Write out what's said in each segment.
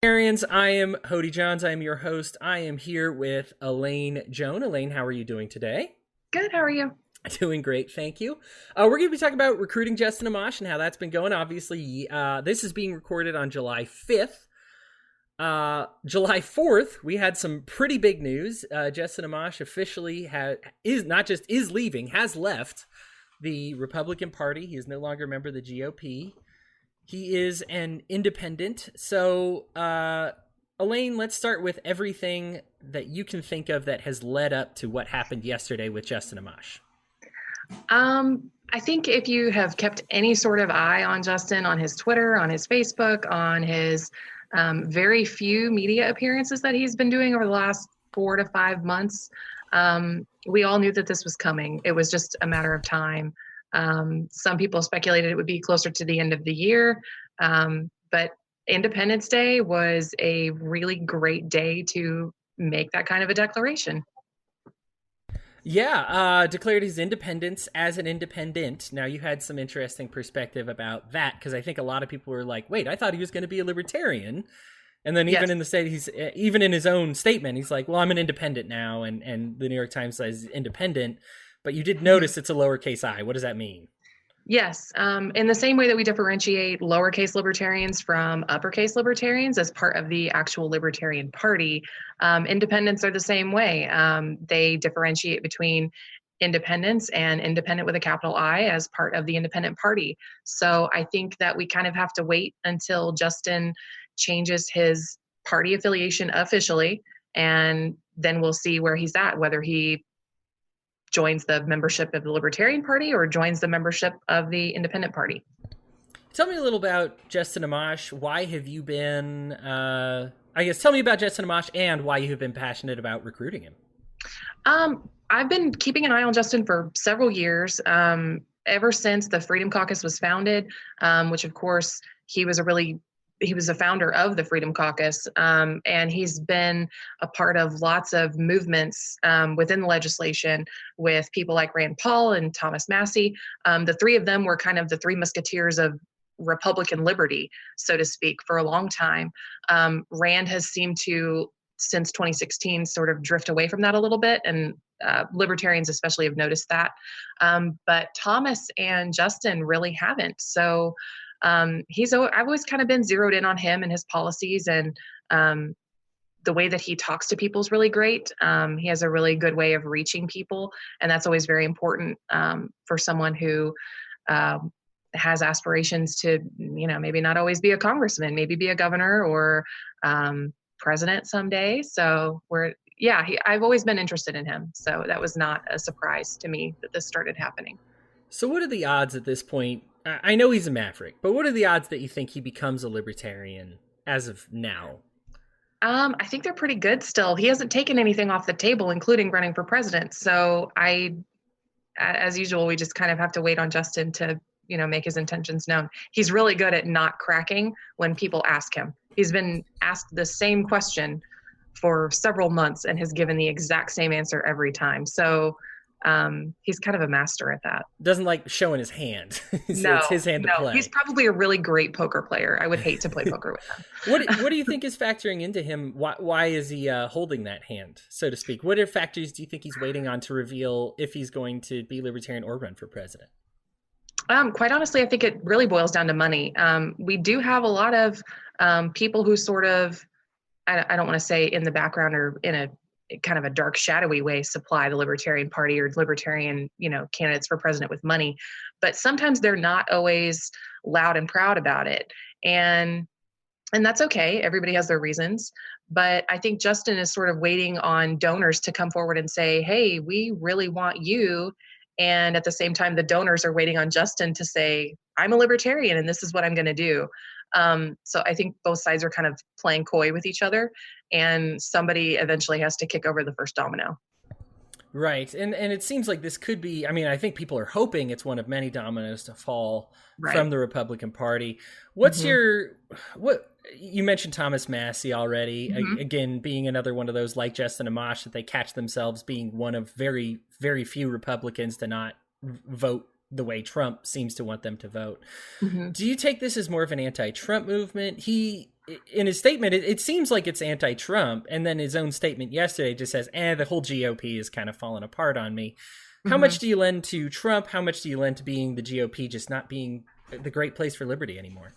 Libertarians, I am Hody Johns. I am your host. I am here with Elaine Joan. Elaine, how are you doing today? Good. How are you? Doing great, thank you. We're going to be talking about recruiting Justin Amash and how that's been going. Obviously, this is being recorded on July 5th. July 4th, we had some pretty big news. Justin Amash officially is leaving, has left the Republican Party. He is no longer a member of the GOP. He is an independent. So, Elaine, let's start with everything that you can think of that has led up to what happened yesterday with Justin Amash. I think if you have kept any sort of eye on Justin, on his Twitter, on his Facebook, on his very few media appearances that he's been doing over the last 4 to 5 months, we all knew that this was coming. It was just a matter of time. Some people speculated it would be closer to the end of the year, but Independence Day was a really great day to make that kind of a declaration. Yeah, declared his independence as an independent. Now, you had some interesting perspective about that, because I think a lot of people were like, wait, I thought he was going to be a libertarian. And then even Yes. in the state, even in his own statement, he's like, well, I'm an independent now. And the New York Times says independent. But you did notice it's a lowercase I. What does that mean? Yes. In the same way that we differentiate lowercase libertarians from uppercase libertarians as part of the actual Libertarian Party, independents are the same way. They differentiate between independents and independent with a capital I as part of the Independent Party. So I think that we kind of have to wait until Justin changes his party affiliation officially, and then we'll see where he's at, whether he joins the membership of the Libertarian Party or joins the membership of the Independent Party. Tell me a little about Justin Amash. Why have you been, tell me about Justin Amash and why you have been passionate about recruiting him. I've been keeping an eye on Justin for several years, ever since the Freedom Caucus was founded, which of course he was a founder of the Freedom Caucus, and he's been a part of lots of movements within the legislation with people like Rand Paul and Thomas Massie. The three of them were kind of the three musketeers of Republican liberty, so to speak, for a long time. Rand has seemed to, since 2016, sort of drift away from that a little bit, and libertarians especially have noticed that. But Thomas and Justin really haven't. So I've always kind of been zeroed in on him and his policies, and the way that he talks to people is really great. He has a really good way of reaching people, and that's always very important for someone who has aspirations to, maybe not always be a congressman, maybe be a governor or president someday. So I've always been interested in him. So that was not a surprise to me that this started happening. So what are the odds at this point? I know he's a maverick, but what are the odds that you think he becomes a libertarian as of now? I think they're pretty good still. He hasn't taken anything off the table, including running for president. So as usual, we just kind of have to wait on Justin to, make his intentions known. He's really good at not cracking when people ask him. He's been asked the same question for several months and has given the exact same answer every time. So he's kind of a master at that. Doesn't like showing his hand. So it's his hand to play. He's probably a really great poker player. I would hate to play poker with him. What do you think is factoring into him? Why is he holding that hand, so to speak? What factors do you think he's waiting on to reveal if he's going to be libertarian or run for president? Quite honestly, I think it really boils down to money. We do have a lot of people who sort of, I don't want to say in the background or in a kind of a dark, shadowy way, supply the Libertarian Party or libertarian, candidates for president with money. But sometimes they're not always loud and proud about it. And that's okay. Everybody has their reasons. But I think Justin is sort of waiting on donors to come forward and say, hey, we really want you. And at the same time, the donors are waiting on Justin to say, I'm a libertarian and this is what I'm going to do. So I think both sides are kind of playing coy with each other, and somebody eventually has to kick over the first domino. Right. And it seems like this could be, I think people are hoping it's one of many dominoes to fall from the Republican Party. What's you mentioned Thomas Massie already, again, being another one of those like Justin Amash that they catch themselves being one of very, very few Republicans to not vote the way Trump seems to want them to vote. Do you take this as more of an anti-Trump movement? He in his statement, it seems like it's anti-Trump, and then his own statement yesterday just says, the whole GOP is kind of falling apart on me. How much do you lend to Trump? How much do you lend to being the GOP just not being the great place for liberty anymore?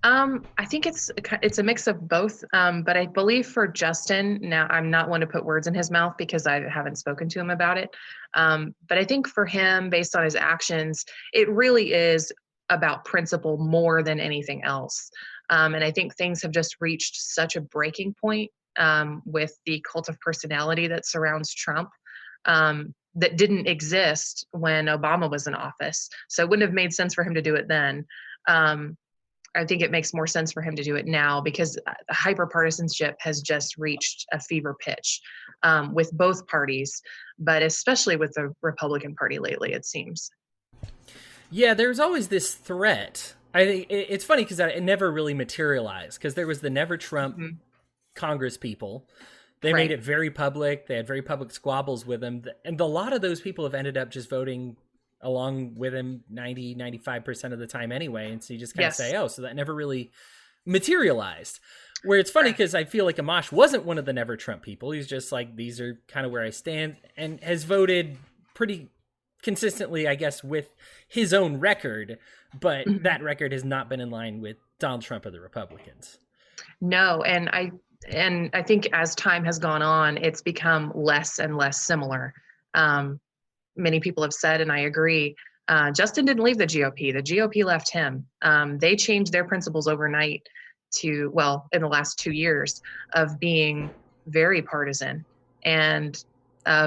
I think it's a mix of both. But I believe for Justin, now I'm not one to put words in his mouth because I haven't spoken to him about it. But I think for him, based on his actions, it really is about principle more than anything else. And I think things have just reached such a breaking point with the cult of personality that surrounds Trump. That didn't exist when Obama was in office. So it wouldn't have made sense for him to do it then. I think it makes more sense for him to do it now because hyperpartisanship has just reached a fever pitch with both parties, but especially with the Republican Party lately, it seems. Yeah, there's always this threat. I think it's funny because it never really materialized because there was the Never Trump Congress people. They made it very public. They had very public squabbles with him. And a lot of those people have ended up just voting along with him 95% of the time anyway. And so you just kind of say, so that never really materialized. Where it's funny because I feel like Amash wasn't one of the Never Trump people. He's just like, these are kind of where I stand, and has voted pretty consistently, I guess, with his own record. But that record has not been in line with Donald Trump or the Republicans. No, and I think as time has gone on, it's become less and less similar. Many people have said, and I agree, Justin didn't leave the GOP. The GOP left him. They changed their principles overnight in the last 2 years of being very partisan and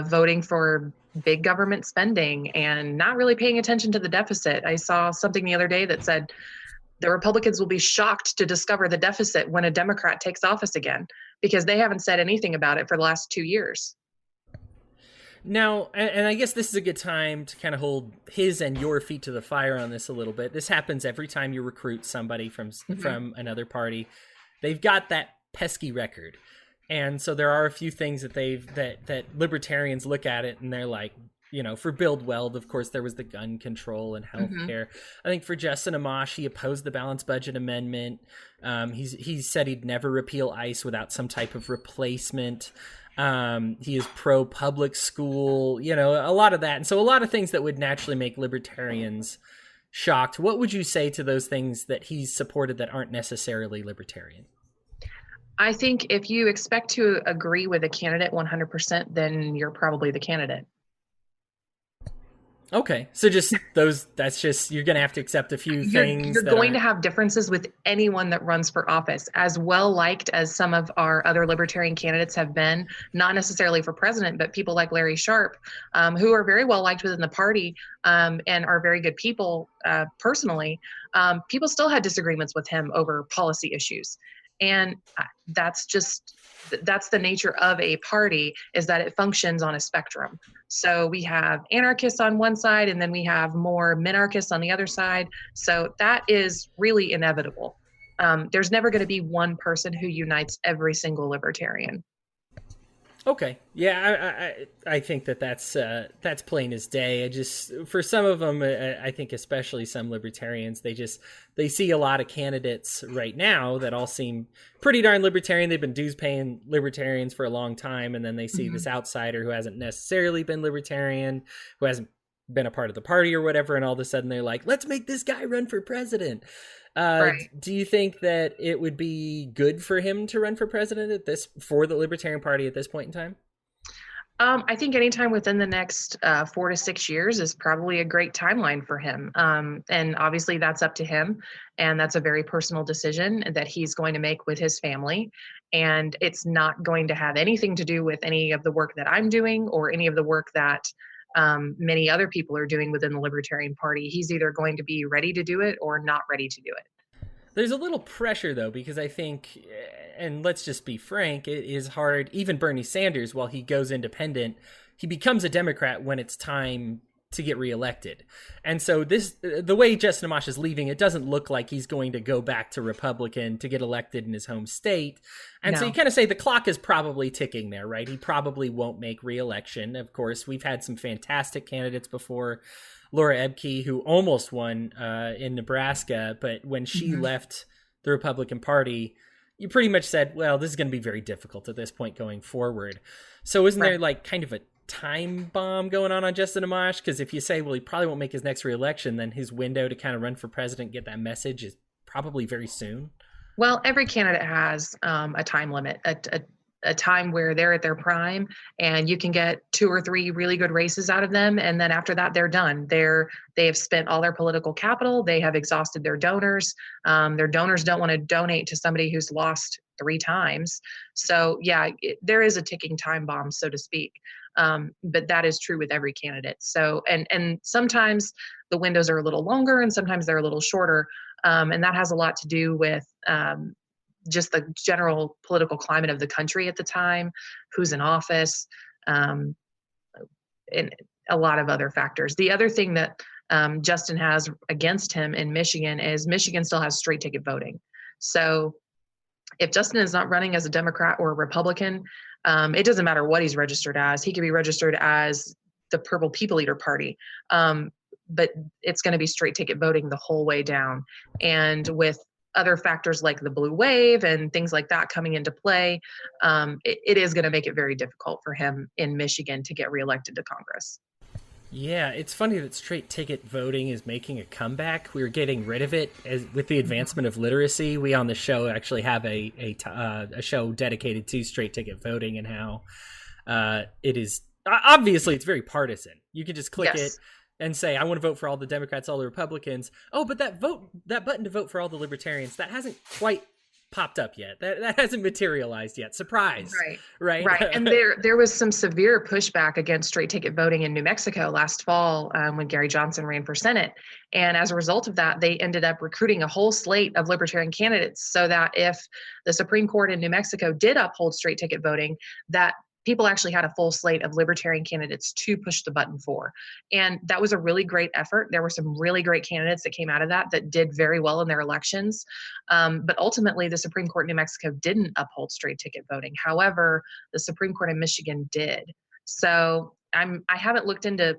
voting for big government spending and not really paying attention to the deficit. I saw something the other day that said the Republicans will be shocked to discover the deficit when a Democrat takes office again, because they haven't said anything about it for the last 2 years. Now, and I guess this is a good time to kind of hold his and your feet to the fire on this a little bit. This happens every time you recruit somebody from another party. They've got that pesky record. And so there are a few things that that libertarians look at it and they're like, for Build Weld, of course, there was the gun control and healthcare. I think for Justin Amash, he opposed the balanced budget amendment. He said he'd never repeal ICE without some type of replacement. He is pro public school, a lot of that. And so a lot of things that would naturally make libertarians shocked. What would you say to those things that he's supported that aren't necessarily libertarian? I think if you expect to agree with a candidate 100%, then you're probably the candidate. Okay. So that's just, you're going to have to accept a few things. You're going to have differences with anyone that runs for office, as well liked as some of our other libertarian candidates have been, not necessarily for president, but people like Larry Sharp, who are very well liked within the party and are very good people personally. People still had disagreements with him over policy issues. And that's the nature of a party, is that it functions on a spectrum. So we have anarchists on one side, and then we have more minarchists on the other side. So that is really inevitable. There's never going to be one person who unites every single libertarian. Okay. Yeah, I think that's plain as day. For some of them, I think especially some libertarians, they see a lot of candidates right now that all seem pretty darn libertarian. They've been dues paying libertarians for a long time. And then they see this outsider who hasn't necessarily been libertarian, who hasn't been a part of the party or whatever. And all of a sudden they're like, let's make this guy run for president. Right. Do you think that it would be good for him to run for president for the Libertarian Party at this point in time? I think anytime within the next 4 to 6 years is probably a great timeline for him. And obviously that's up to him. And that's a very personal decision that he's going to make with his family. And it's not going to have anything to do with any of the work that I'm doing or any of the work that many other people are doing within the Libertarian Party. He's either going to be ready to do it or not ready to do it. There's a little pressure, though, because I think, and let's just be frank, it is hard. Even Bernie Sanders, while he goes independent, he becomes a Democrat when it's time to get reelected. And so the way Justin Amash is leaving, it doesn't look like he's going to go back to Republican to get elected in his home state. And so you kind of say the clock is probably ticking there, right? He probably won't make reelection. Of course, we've had some fantastic candidates before. Laura Ebke, who almost won in Nebraska, but when she left the Republican Party, you pretty much said, well, this is going to be very difficult at this point going forward. So isn't there like kind of a time bomb going on Justin Amash? Because if you say, well, he probably won't make his next reelection, then his window to kind of run for president, get that message is probably very soon. Well, every candidate has a time limit, a time where they're at their prime, and you can get 2 or 3 really good races out of them, and then after that, they're done. They have spent all their political capital. They have exhausted their donors. Their donors don't want to donate to somebody who's lost 3 times. So yeah, there is a ticking time bomb, so to speak. But that is true with every candidate. So and sometimes the windows are a little longer, and sometimes they're a little shorter. And that has a lot to do with just the general political climate of the country at the time, who's in office, and a lot of other factors. The other thing that Justin has against him in Michigan is Michigan still has straight ticket voting. So if Justin is not running as a Democrat or a Republican, it doesn't matter what he's registered as. He could be registered as the Purple People Eater Party. But it's going to be straight ticket voting the whole way down. And with other factors like the blue wave and things like that coming into play, it is going to make it very difficult for him in Michigan to get reelected to Congress. Yeah, it's funny that straight ticket voting is making a comeback. We were getting rid of it with the advancement of literacy. We on the show actually have a show dedicated to straight ticket voting and how it is obviously it's very partisan. You can just click it and say, I want to vote for all the Democrats, all the Republicans. Oh, but that button to vote for all the Libertarians, that hasn't quite popped up yet. That hasn't materialized yet. Surprise. Right. And there was some severe pushback against straight ticket voting in New Mexico last fall when Gary Johnson ran for Senate. And as a result of that, they ended up recruiting a whole slate of Libertarian candidates so that if the Supreme Court in New Mexico did uphold straight ticket voting, that people actually had a full slate of Libertarian candidates to push the button for. And that was a really great effort. There were some really great candidates that came out of that did very well in their elections. But ultimately, the Supreme Court in New Mexico didn't uphold straight ticket voting. However, the Supreme Court in Michigan did. So I haven't looked into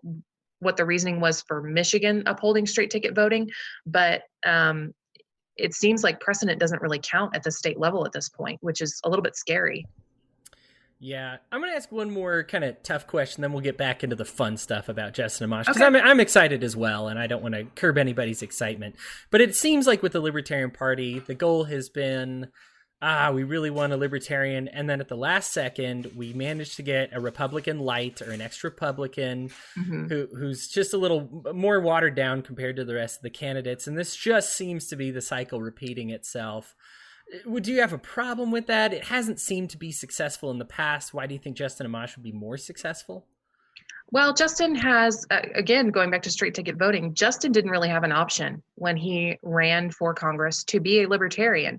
what the reasoning was for Michigan upholding straight ticket voting, but it seems like precedent doesn't really count at the state level at this point, which is a little bit scary. Yeah, I'm going to ask one more kind of tough question, then we'll get back into the fun stuff about Justin Amash, because I'm excited as well, and I don't want to curb anybody's excitement. But it seems like with the Libertarian Party, the goal has been, we really want a Libertarian, and then at the last second, we managed to get a Republican light or an ex-Republican who's just a little more watered down compared to the rest of the candidates, and this just seems to be the cycle repeating itself. Do you have a problem with that? It hasn't seemed to be successful in the past. Why do you think Justin Amash would be more successful? Well, Justin has, again, going back to straight ticket voting, Justin didn't really have an option when he ran for Congress to be a Libertarian.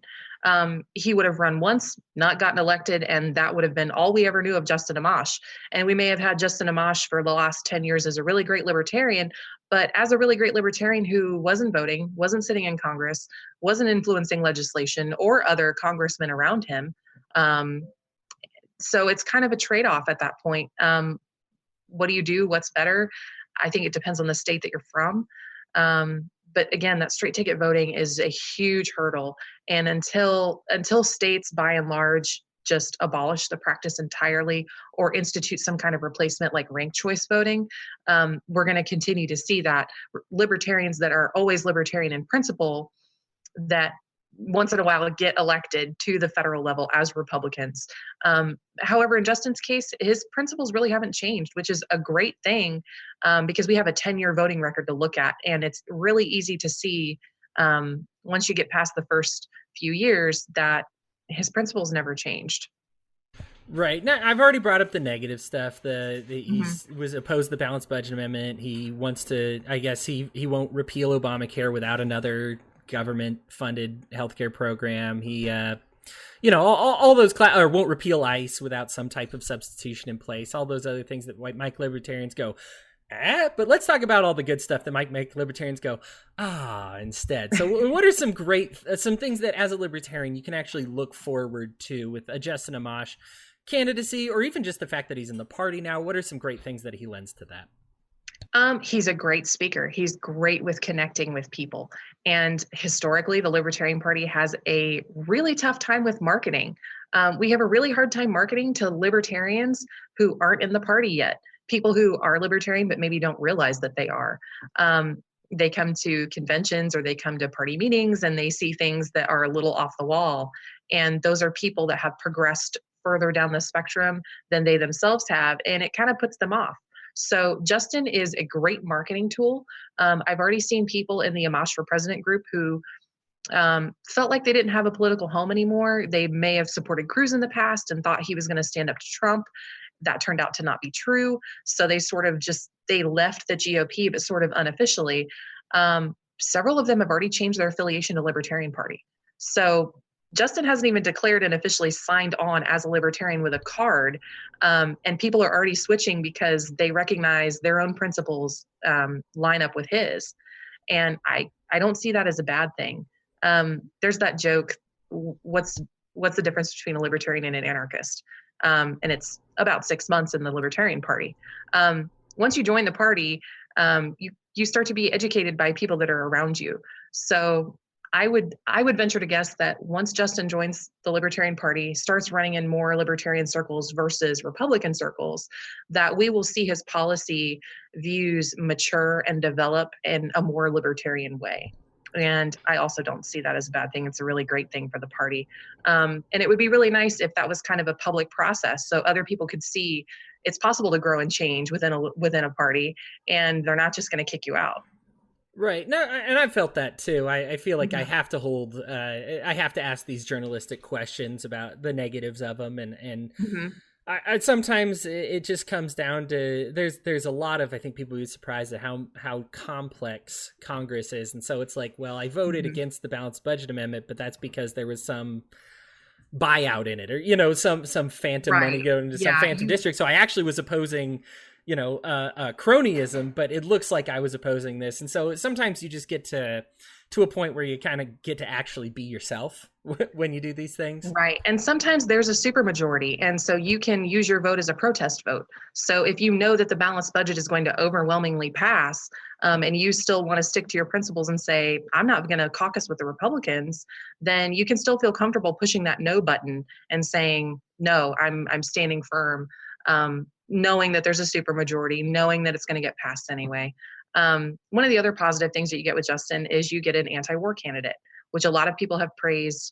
He would have run once, not gotten elected, and that would have been all we ever knew of Justin Amash. And we may have had Justin Amash for the last 10 years as a really great Libertarian, but as a really great Libertarian who wasn't voting, wasn't sitting in Congress, wasn't influencing legislation or other congressmen around him. So it's kind of a trade-off at that point. What do you do? What's better? I think it depends on the state that you're from. But again, that straight ticket voting is a huge hurdle. And until states by and large just abolish the practice entirely or institute some kind of replacement like ranked choice voting, we're going to continue to see that Libertarians that are always Libertarian in principle that once in a while get elected to the federal level as Republicans. However, in Justin's case, his principles really haven't changed, which is a great thing because we have a 10-year voting record to look at. And it's really easy to see once you get past the first few years that his principles never changed. Right. Now, I've already brought up the negative stuff. He was opposed to the balanced budget amendment. He wants to, I guess he won't repeal Obamacare without another government-funded healthcare program. He, all those or won't repeal ICE without some type of substitution in place. All those other things that might Libertarians go, but let's talk about all the good stuff that might make Libertarians go, instead. So what are some things that as a Libertarian you can actually look forward to with a Justin Amash candidacy, or even just the fact that he's in the party now? What are some great things that he lends to that? He's a great speaker. He's great with connecting with people. And historically, the Libertarian Party has a really tough time with marketing. We have a really hard time marketing to libertarians who aren't in the party yet, people who are libertarian but maybe don't realize that they are. They come to conventions or they come to party meetings and they see things that are a little off the wall. And those are people that have progressed further down the spectrum than they themselves have. And it kind of puts them off. So Justin is a great marketing tool. I've already seen people in the Amash for President group who felt like they didn't have a political home anymore. They may have supported Cruz in the past and thought he was going to stand up to Trump. That turned out to not be true. So they sort of they left the GOP, but sort of unofficially. Several of them have already changed their affiliation to Libertarian Party. So Justin hasn't even declared and officially signed on as a libertarian with a card. And people are already switching because they recognize their own principles line up with his. And I don't see that as a bad thing. There's that joke, what's the difference between a libertarian and an anarchist? And it's about 6 months in the Libertarian Party. Once you join the party, you start to be educated by people that are around you. So I would venture to guess that once Justin joins the Libertarian Party, starts running in more libertarian circles versus Republican circles, that we will see his policy views mature and develop in a more libertarian way. And I also don't see that as a bad thing. It's a really great thing for the party. And it would be really nice if that was kind of a public process so other people could see it's possible to grow and change within a party, and they're not just going to kick you out. Right. No, and I've felt that too. I feel like I have to I have to ask these journalistic questions about the negatives of them. And I sometimes it just comes down to, there's a lot of, I think people would be surprised at how complex Congress is. And so it's like, well, I voted against the balanced budget amendment, but that's because there was some buyout in it, or, some phantom money going into some phantom district. So I actually was opposing cronyism, but it looks like I was opposing this. And so sometimes you just get to a point where you kind of get to actually be yourself when you do these things. Right. And sometimes there's a supermajority. And so you can use your vote as a protest vote. So if you know that the balanced budget is going to overwhelmingly pass, and you still want to stick to your principles and say, I'm not going to caucus with the Republicans, then you can still feel comfortable pushing that no button and saying, no, I'm standing firm. Knowing that there's a supermajority, knowing that it's going to get passed anyway. One of the other positive things that you get with Justin is you get an anti-war candidate, which a lot of people have praised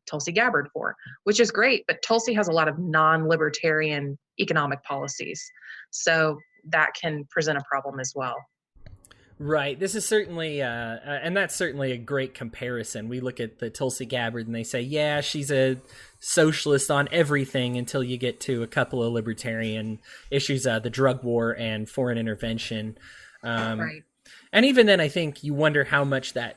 Tulsi Gabbard for, which is great, but Tulsi has a lot of non-libertarian economic policies. So that can present a problem as well. Right. This is certainly, and that's certainly a great comparison. We look at the Tulsi Gabbard and they say, yeah, she's a socialist on everything until you get to a couple of libertarian issues, the drug war and foreign intervention. Right. And even then, I think you wonder how much that,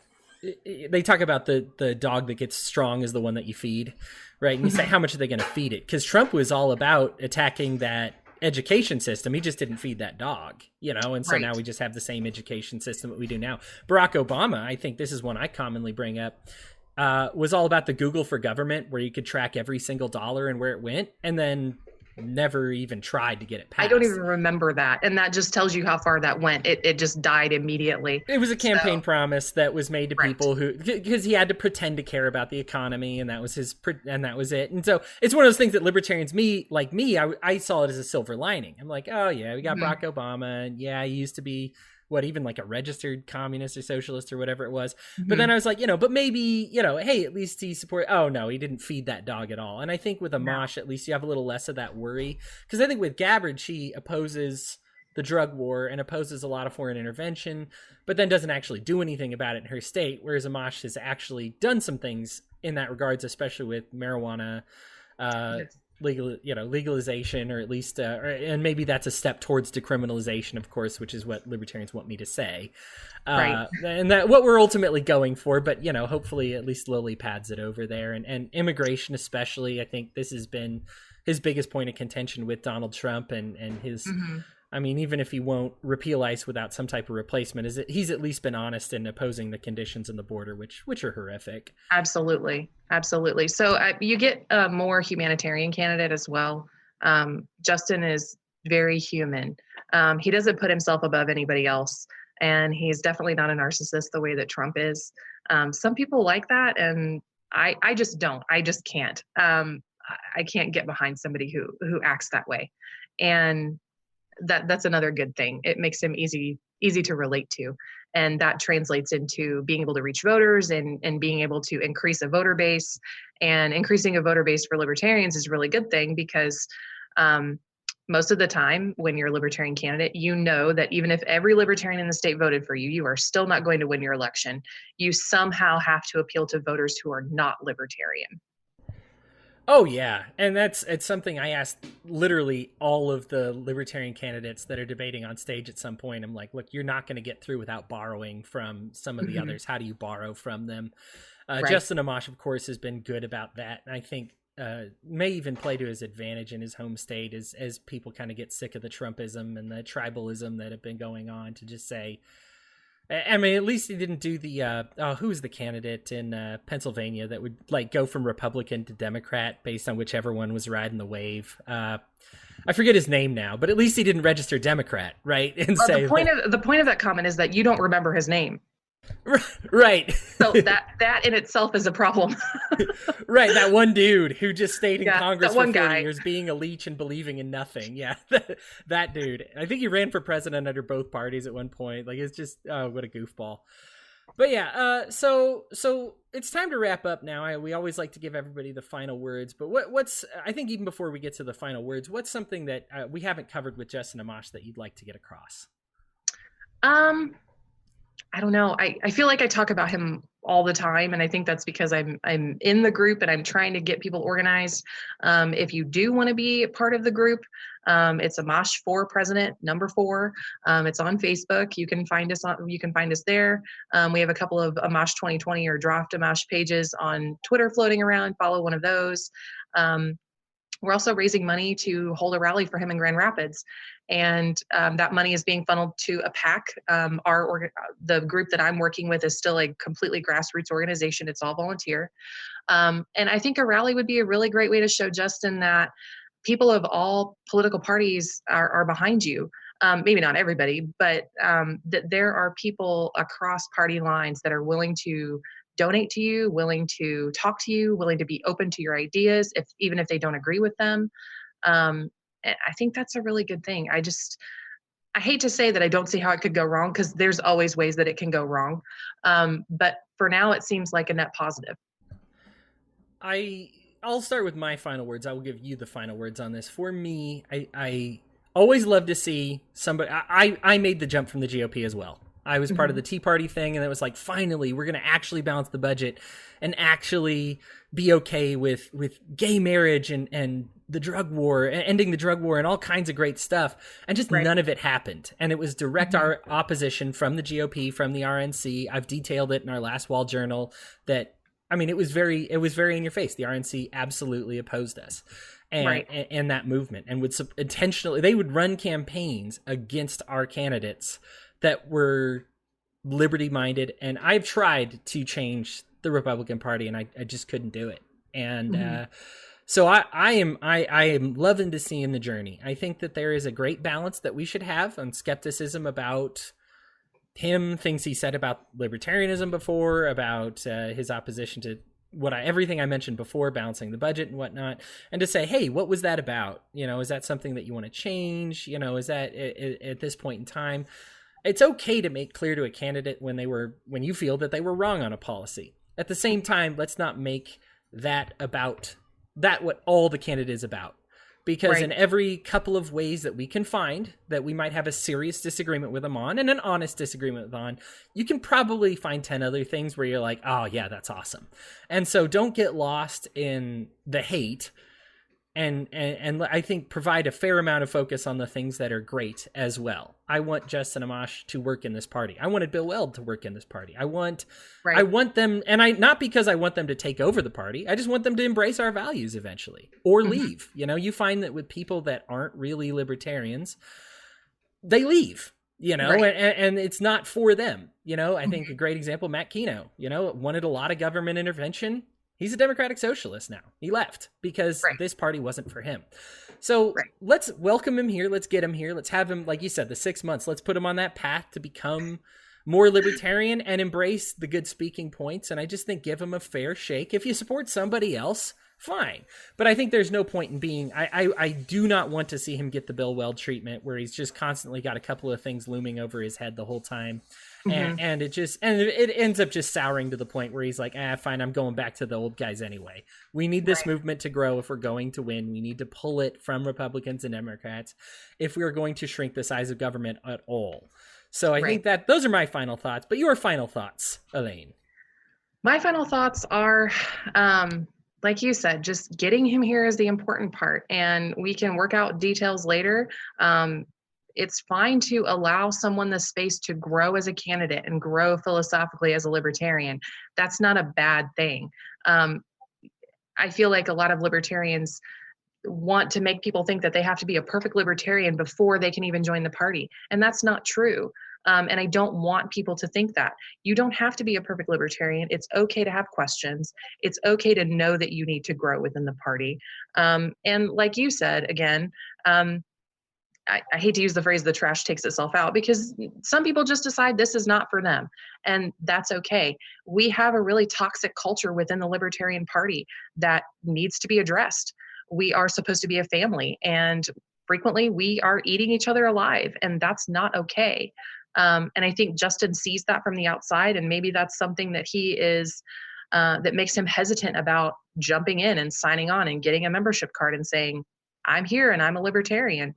they talk about the dog that gets strong is the one that you feed, right? And you say, how much are they going to feed it? Because Trump was all about attacking that education system. He just didn't feed that dog, and so now we just have the same education system that we do now. Barack Obama, I think this is one I commonly bring up, was all about the Google for government, where you could track every single dollar and where it went, and then never even tried to get it passed. I don't even remember that. And that just tells you how far that went. It just died immediately. It was a campaign promise that was made to people who, because he had to pretend to care about the economy, and that was and that was it. And so it's one of those things that libertarians, I saw it as a silver lining. I'm like, oh yeah, we got Barack Obama, and yeah, he used to be even like a registered communist or socialist or whatever it was. But then I was like, but maybe, hey, at least he oh no, he didn't feed that dog at all. And I think with Amash, at least you have a little less of that worry. Because I think with Gabbard, she opposes the drug war and opposes a lot of foreign intervention, but then doesn't actually do anything about it in her state. Whereas Amash has actually done some things in that regards, especially with marijuana, legalization, or at least, and maybe that's a step towards decriminalization, of course, which is what libertarians want me to say, and that what we're ultimately going for. But hopefully, at least Lily pads it over there, and immigration, especially. I think this has been his biggest point of contention with Donald Trump and his. I mean, even if he won't repeal ICE without some type of replacement, he's at least been honest in opposing the conditions in the border, which are horrific. Absolutely. So you get a more humanitarian candidate as well. Justin is very human. He doesn't put himself above anybody else. And he's definitely not a narcissist the way that Trump is. Some people like that, and I just don't. I just can't. I can't get behind somebody who acts that way, and that's another good thing. It makes him easy to relate to, and that translates into being able to reach voters and being able to increase a voter base. And increasing a voter base for libertarians is a really good thing because most of the time when you're a libertarian candidate, you know that even if every libertarian in the state voted for you, you are still not going to win your election. You somehow have to appeal to voters who are not libertarian. Oh yeah, and it's something I asked literally all of the libertarian candidates that are debating on stage at some point. I'm like, look, you're not going to get through without borrowing from some of the others. How do you borrow from them? Right. Justin Amash, of course, has been good about that, and I think may even play to his advantage in his home state as people kind of get sick of the Trumpism and the tribalism that have been going on, to just say, I mean, at least he didn't do the who was the candidate in Pennsylvania that would like go from Republican to Democrat based on whichever one was riding the wave. I forget his name now, but at least he didn't register Democrat, right? And say the point of that comment is that you don't remember his name. Right. So that in itself is a problem. Right. That one dude who just stayed in Congress for 40 guy. years being a leech and believing in nothing. Yeah. That dude. I think he ran for president under both parties at one point. Like, it's just, what a goofball. But yeah, so it's time to wrap up now. We always like to give everybody the final words, but what's, I think even before we get to the final words, what's something that we haven't covered with Justin Amash that you'd like to get across? I don't know. I feel like I talk about him all the time, and I think that's because I'm in the group and I'm trying to get people organized. If you do want to be part of the group, it's Amash for President #4. It's on Facebook. You can find us there. We have a couple of Amash 2020 or Draft Amash pages on Twitter floating around. Follow one of those. We're also raising money to hold a rally for him in Grand Rapids. And that money is being funneled to a PAC. The group that I'm working with is still a completely grassroots organization. It's all volunteer. And I think a rally would be a really great way to show Justin that people of all political parties are behind you. Maybe not everybody, but that there are people across party lines that are willing to donate to you, willing to talk to you, willing to be open to your ideas, even if they don't agree with them. I think that's a really good thing. I hate to say that I don't see how it could go wrong, because there's always ways that it can go wrong. But for now, it seems like a net positive. I'll start with my final words. I will give you the final words on this. For me, I always love to see somebody. I made the jump from the GOP as well. I was part of the Tea Party thing, and it was like, finally, we're going to actually balance the budget and actually be okay with gay marriage and the drug war, ending the drug war, and all kinds of great stuff. And just none of it happened. And it was direct opposition from the GOP, from the RNC. I've detailed it in our last wall journal that, I mean, it was very in your face. The RNC absolutely opposed us. And that movement, and would they would run campaigns against our candidates that were liberty-minded, and I've tried to change the Republican Party, and I just couldn't do it. And so I am loving to see in the journey. I think that there is a great balance that we should have on skepticism about him, things he said about libertarianism before, about his opposition to everything I mentioned before, balancing the budget and whatnot, and to say, hey, what was that about? Is that something that you want to change? Is that at this point in time? It's okay to make clear to a candidate when you feel that they were wrong on a policy. At the same time, let's not make that what all the candidate is about. Because in every couple of ways that we can find that we might have a serious disagreement with them on, and an honest disagreement with on, you can probably find 10 other things where you're like, oh yeah, that's awesome. And so don't get lost in the hate, and I think provide a fair amount of focus on the things that are great as well. I want Justin Amash to work in this party. I wanted Bill Weld to work in this party. I want them, and not because I want them to take over the party. I just want them to embrace our values eventually, or leave. You find that with people that aren't really libertarians, they leave. And it's not for them. I think a great example, Matt Keno, wanted a lot of government intervention. He's a democratic socialist now. He left because Right. this party wasn't for him. So Right. let's welcome him here. Let's get him here. Let's have him, like you said, the 6 months. Let's put him on that path to become more libertarian and embrace the good speaking points. And I just think give him a fair shake. If you support somebody else, fine. But I think there's no point in being, I do not want to see him get the Bill Weld treatment where he's just constantly got a couple of things looming over his head the whole time. And it ends up just souring to the point where he's like, fine, I'm going back to the old guys anyway. We need this movement to grow if we're going to win. We need to pull it from Republicans and Democrats if we are going to shrink the size of government at all. So I think that those are my final thoughts, but your final thoughts, Elaine. My final thoughts are, like you said, just getting him here is the important part, and we can work out details later. It's fine to allow someone the space to grow as a candidate and grow philosophically as a libertarian. That's not a bad thing. I feel like a lot of libertarians want to make people think that they have to be a perfect libertarian before they can even join the party. And that's not true. And I don't want people to think that. You don't have to be a perfect libertarian. It's okay to have questions. It's okay to know that you need to grow within the party. And like you said, again, I hate to use the phrase, the trash takes itself out, because some people just decide this is not for them. And that's okay. We have a really toxic culture within the Libertarian Party that needs to be addressed. We are supposed to be a family, and frequently we are eating each other alive, and that's not okay. And I think Justin sees that from the outside, and maybe that's something that he is, that makes him hesitant about jumping in and signing on and getting a membership card and saying, I'm here and I'm a libertarian.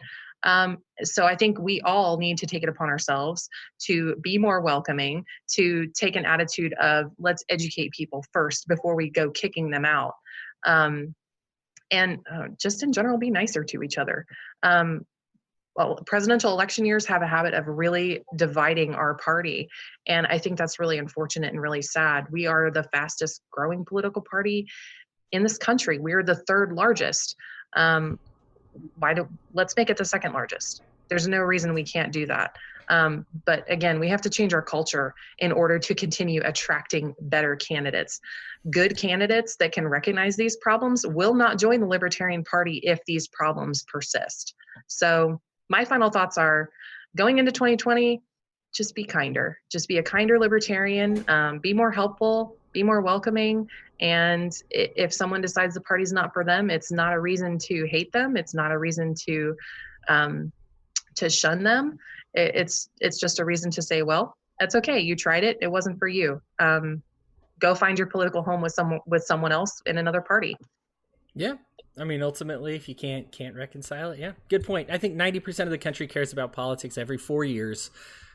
So I think we all need to take it upon ourselves to be more welcoming, to take an attitude of let's educate people first before we go kicking them out. And just in general, be nicer to each other. Well, presidential election years have a habit of really dividing our party. And I think that's really unfortunate and really sad. We are the fastest growing political party in this country. We're the third largest. Let's make it the second largest. There's no reason we can't do that. But again, we have to change our culture in order to continue attracting better candidates. Good candidates that can recognize these problems will not join the Libertarian Party if these problems persist. So my final thoughts are, going into 2020, just be kinder. Just be a kinder libertarian, be more helpful, be more welcoming. And if someone decides the party's not for them, it's not a reason to hate them. It's not a reason to shun them. It's just a reason to say, well, that's okay. You tried it. It wasn't for you. Go find your political home with someone else in another party. Yeah. I mean, ultimately, if you can't reconcile it, yeah, good point. I think 90% of the country cares about politics every 4 years.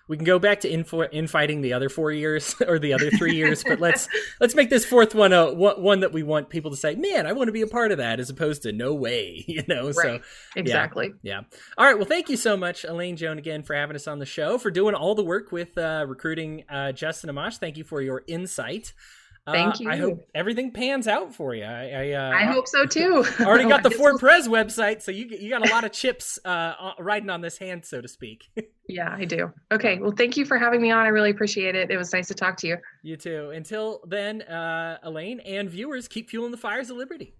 We can go back to infighting the other 4 years or the other 3 years, but let's make this fourth one one that we want people to say, man, I want to be a part of that, as opposed to no way, Right. So exactly. Yeah. All right. Well, thank you so much, Elaine Joan, again, for having us on the show, for doing all the work with recruiting Justin Amash. Thank you for your insight. Thank you. I hope everything pans out for you. I hope so too. Already got the Fort Prez website, so you got a lot of chips riding on this hand, so to speak. Yeah, I do. Okay. Well, thank you for having me on. I really appreciate it. It was nice to talk to you. You too. Until then, Elaine and viewers, keep fueling the fires of liberty.